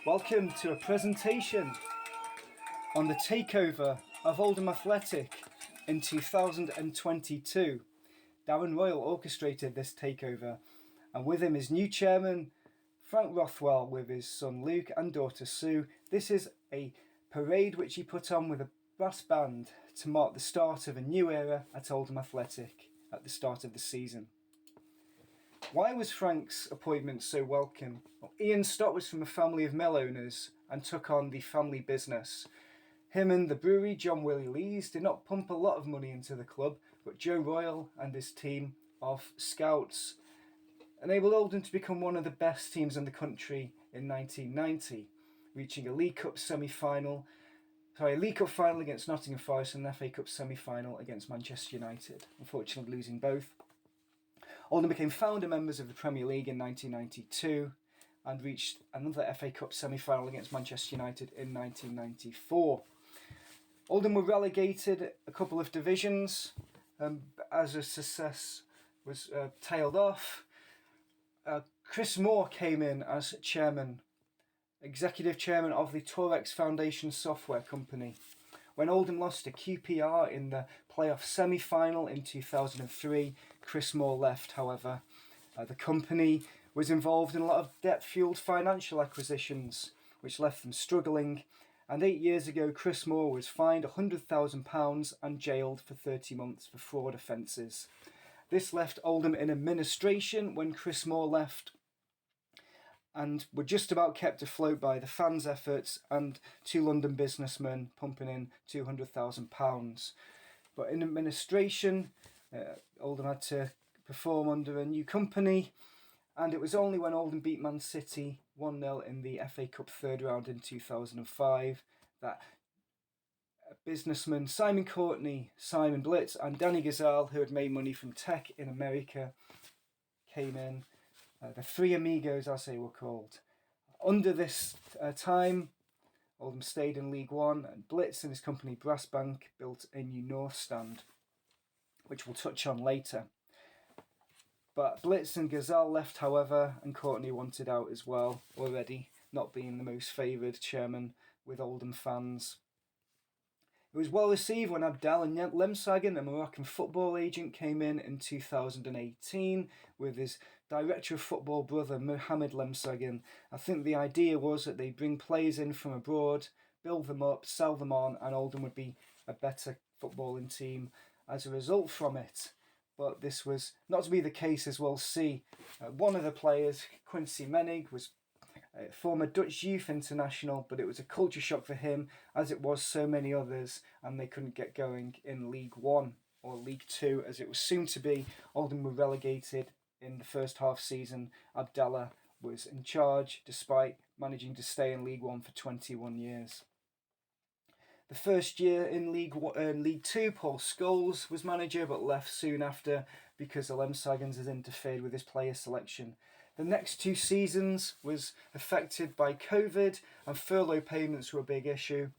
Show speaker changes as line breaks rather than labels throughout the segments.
Welcome to a presentation on the takeover of Oldham Athletic in 2022. Darren Royal orchestrated this takeover, and with him his new chairman, Frank Rothwell, with his son Luke and daughter Sue. This is a parade which he put on with a brass band to mark the start of a new era at Oldham Athletic at the start of the season. Why was Frank's appointment so welcome? Well, Ian Stott was from a family of mill owners and took on the family business. Him and the brewery, John Willie Lees, did not pump a lot of money into the club, but Joe Royal and his team of scouts enabled Oldham to become one of the best teams in the country in 1990, reaching a League Cup final against Nottingham Forest and an FA Cup semi-final against Manchester United, unfortunately losing both. Oldham became founder members of the Premier League in 1992 and reached another FA Cup semi-final against Manchester United in 1994. Oldham were relegated a couple of divisions as a success was tailed off. Chris Moore came in as executive chairman of the Torex Foundation software company. When Oldham lost to QPR in the playoff semi-final in 2003, Chris Moore left, however. The company was involved in a lot of debt-fueled financial acquisitions, which left them struggling. And 8 years ago, Chris Moore was fined £100,000 and jailed for 30 months for fraud offences. This left Oldham in administration when Chris Moore left, and were just about kept afloat by the fans' efforts and two London businessmen pumping in £200,000. But in administration, Oldham had to perform under a new company, and it was only when Oldham beat Man City 1-0 in the FA Cup third round in 2005 that businessmen Simon Courtney, Simon Blitz and Danny Gazal, who had made money from tech in America, came in. The Three Amigos, as they were called. Under this time, Oldham stayed in League One, and Blitz and his company Brass Bank built a new North Stand, which we'll touch on later. But Blitz and Gazal left, however, and Courtney wanted out as well, already not being the most favoured chairman with Oldham fans. It was well received when Abdallah Lemsagen, a Moroccan football agent, came in 2018 with his director of football brother Mohamed Lemsagen. I think the idea was that they'd bring players in from abroad, build them up, sell them on, and Oldham would be a better footballing team as a result from it. But this was not to be the case, as we'll see. One of the players, Quincy Menig, was a former Dutch youth international, but it was a culture shock for him, as it was so many others, and they couldn't get going in League One, or League Two as it was soon to be. Oldham were relegated in the first half season. Abdallah was in charge, despite managing to stay in League One for 21 years. The first year in League Two, Paul Scholes was manager, but left soon after because the Lemsagens had interfered with his player selection. The next 2 seasons was affected by COVID, and furlough payments were a big issue.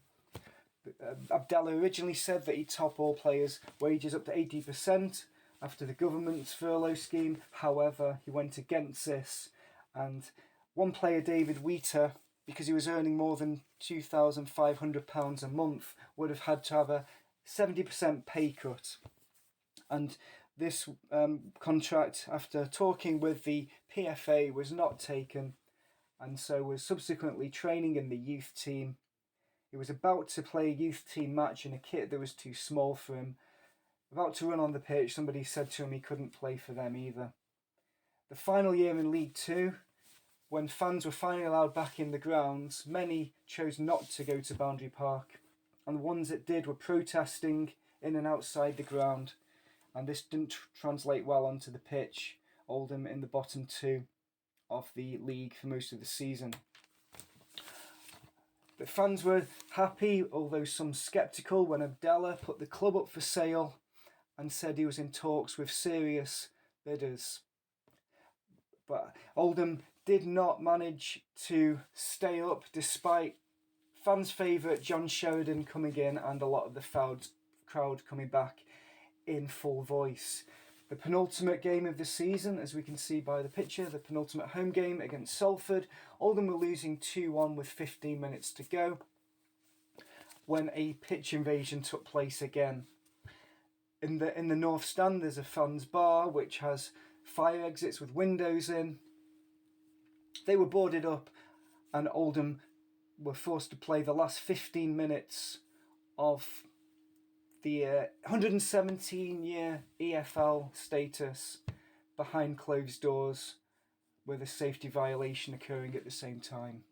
Abdallah originally said that he'd top all players' wages up to 80% after the government's furlough scheme. However, he went against this, and one player, David Wheater, because he was earning more than £2,500 a month, would have had to have a 70% pay cut. And this contract, after talking with the PFA, was not taken, and so was subsequently training in the youth team. He was about to play a youth team match in a kit that was too small for him. About to run on the pitch, somebody said to him he couldn't play for them either. The final year in League Two, when fans were finally allowed back in the grounds, many chose not to go to Boundary Park, and the ones that did were protesting in and outside the ground, and this didn't translate well onto the pitch. Oldham in the bottom 2 of the league for most of the season. The fans were happy, although some sceptical, when Abdallah put the club up for sale and said he was in talks with serious bidders. But Oldham did not manage to stay up despite fans' favourite John Sheridan coming in and a lot of the crowd coming back in full voice. The penultimate game of the season, as we can see by the picture, the penultimate home game against Salford. Oldham were losing 2-1 with 15 minutes to go when a pitch invasion took place again. In the north stand, there's a fans bar which has fire exits with windows in. They were boarded up, and Oldham were forced to play the last 15 minutes of the 117-year EFL status behind closed doors, with a safety violation occurring at the same time.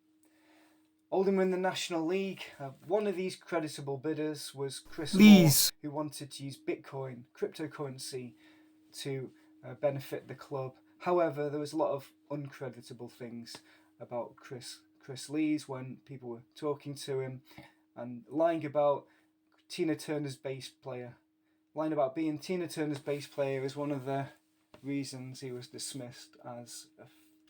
Oldham were in the National League. One of these creditable bidders was Chris Moore, who wanted to use Bitcoin, cryptocurrency, to benefit the club. However, there was a lot of uncreditable things about Chris Lees when people were talking to him and lying about Tina Turner's bass player. Lying about being Tina Turner's bass player is one of the reasons he was dismissed as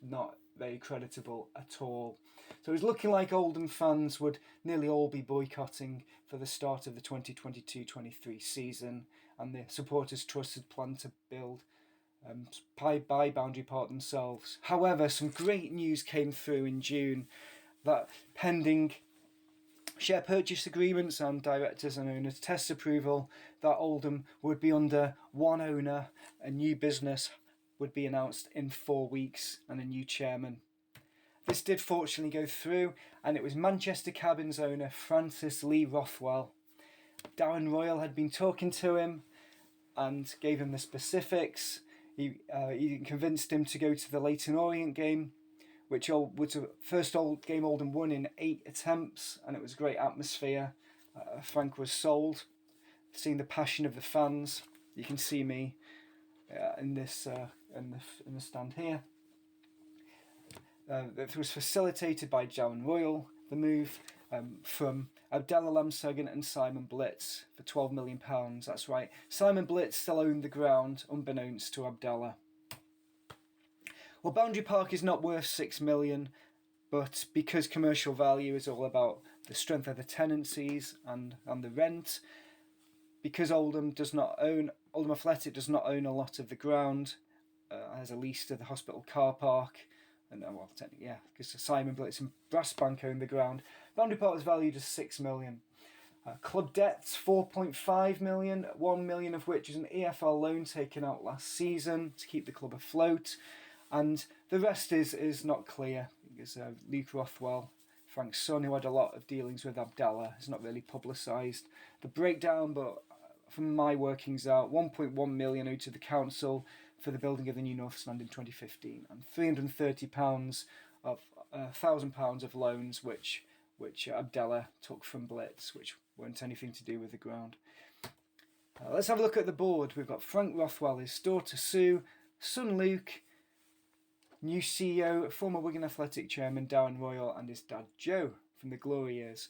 not very creditable at all. So it was looking like Oldham fans would nearly all be boycotting for the start of the 2022-23 season, and the Supporters Trust had planned to build by Boundary Park themselves. However, some great news came through in June that pending share purchase agreements and directors and owners test approval, that Oldham would be under one owner. A new business would be announced in 4 weeks and a new chairman. This did fortunately go through, and it was Manchester Cabins owner Francis Lee Rothwell. Darren Royal had been talking to him and gave him the specifics. He convinced him to go to the Leyton Orient game, which was the first game Oldham won in 8 attempts, and it was a great atmosphere. Frank was sold, seeing the passion of the fans. You can see me in the stand here. It was facilitated by Darren Royal, the move from Abdallah Lamsagan and Simon Blitz for £12 million. That's right, Simon Blitz still owned the ground, unbeknownst to Abdallah. Well, Boundary Park is not worth £6 million, but because commercial value is all about the strength of the tenancies and the rent, because Oldham Athletic does not own a lot of the ground, has a lease to the hospital car park, and technically, yeah, because Simon Blitz and Brass Bank own the ground. Boundary Park is valued as £6 million. Club debts £4.5 million, £1 million of which is an EFL loan taken out last season to keep the club afloat, and the rest is not clear because Luke Rothwell, Frank's son, who had a lot of dealings with Abdallah, has not really publicised the breakdown, but from my workings out, £1.1 million owed to the council for the building of the new North Stand in 2015, and £330 of £1,000 of loans which Abdallah took from Blitz, which weren't anything to do with the ground. Let's have a look at the board. We've got Frank Rothwell, his daughter Sue, son Luke, new CEO, former Wigan Athletic chairman Darren Royal, and his dad Joe from the glory years,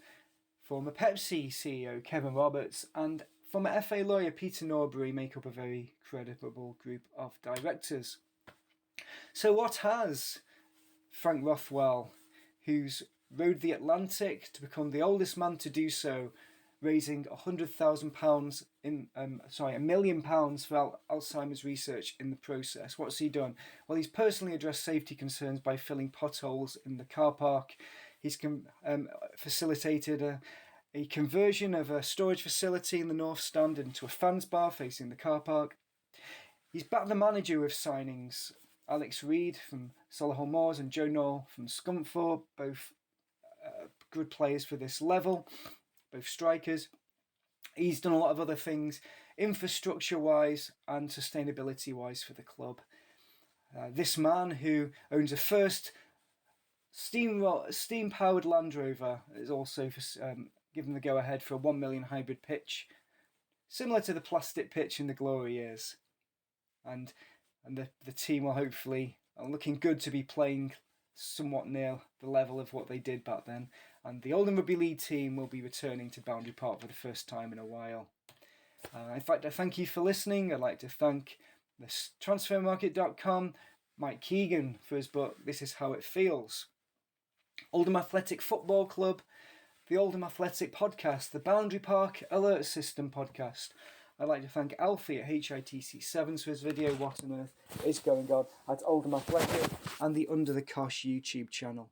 former Pepsi CEO Kevin Roberts, and former FA lawyer Peter Norbury make up a very credible group of directors. So what has Frank Rothwell, who's rode the Atlantic to become the oldest man to do so, raising £1 million for Alzheimer's research in the process. What's he done? Well, he's personally addressed safety concerns by filling potholes in the car park. He's facilitated a conversion of a storage facility in the North Stand into a fans bar facing the car park. He's backed the manager with signings. Alex Reid from Solihull Moors and Joe Knoll from Scunthorpe, both good players for this level, both strikers. He's done a lot of other things, infrastructure-wise and sustainability-wise for the club. This man, who owns a first steam-powered Land Rover, is also given the go-ahead for a £1 million hybrid pitch, similar to the plastic pitch in the glory years. And the team will hopefully are looking good to be playing somewhat near the level of what they did back then. And the Oldham Rugby League team will be returning to Boundary Park for the first time in a while. In fact, I thank you for listening. I'd like to thank transfermarket.com, Mike Keegan for his book, This Is How It Feels, Oldham Athletic Football Club, the Oldham Athletic Podcast, the Boundary Park Alert System Podcast, I'd like to thank Alfie at HITC7 for his video What on Earth is Going On at Oldham Athletic and the Under the Cosh YouTube channel.